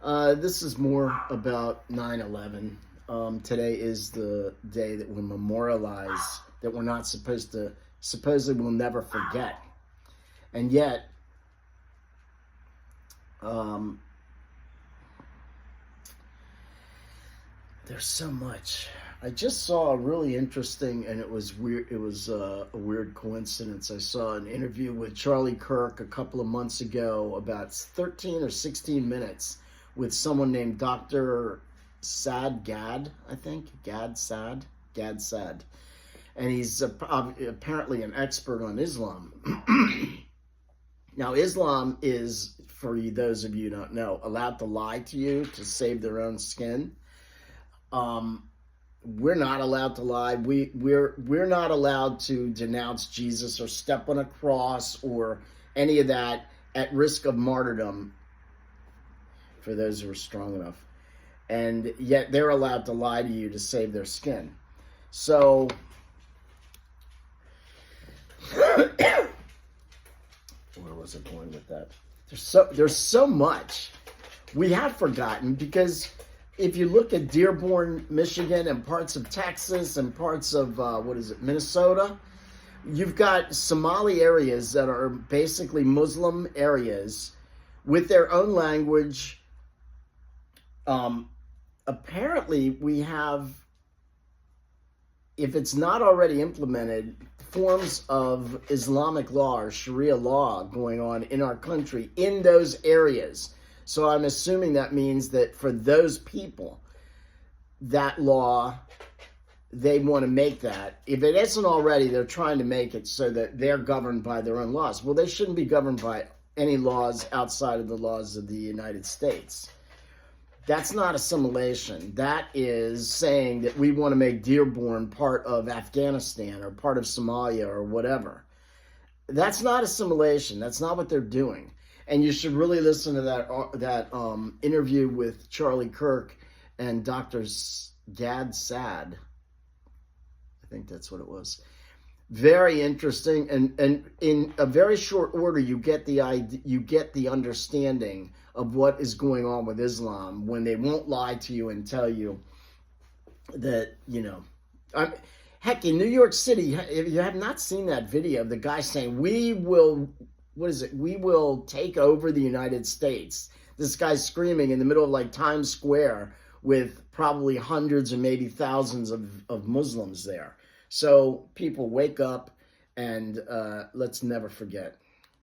This is more about 9/11. Today is the day that we memorialize that we're not supposed to, supposedly we'll never forget. And yet, um, there's so much. I just saw a really interesting, and it was weird. It was a weird coincidence. I saw an interview with Charlie Kirk a couple of months ago, about 13 or 16 minutes, with someone named Dr. Sad Gad, I think. Gad Sad. And he's apparently an expert on Islam. Now, Islam is, for those of you who don't know, allowed to lie to you to save their own skin. We're not allowed to lie. We're not allowed to denounce Jesus or step on a cross or any of that at risk of martyrdom for those who are strong enough. And yet they're allowed to lie to you to save their skin. So where was I going with that? There's so much we have forgotten, because if you look at Dearborn, Michigan, and parts of Texas and parts of Minnesota, you've got Somali areas that are basically Muslim areas with their own language. Apparently, we have, if it's not already implemented, forms of Islamic law or Sharia law going on in our country in those areas. So I'm assuming that means that for those people, that law, they want to make that. If it isn't already, they're trying to make it so that they're governed by their own laws. Well, they shouldn't be governed by any laws outside of the laws of the United States. That's not assimilation. That is saying that we want to make Dearborn part of Afghanistan or part of Somalia or whatever. That's not assimilation. That's not what they're doing. And you should really listen to that interview with Charlie Kirk and Dr. Gad Sad. I think that's what it was. Very interesting, and in a very short order, you get the idea, you get the understanding of what is going on with Islam when they won't lie to you and tell you that, heck, in New York City, if you have not seen that video of the guy saying, we will take over the United States. This guy's screaming in the middle of like Times Square with probably hundreds or maybe thousands of Muslims there. So people, wake up, and let's never forget.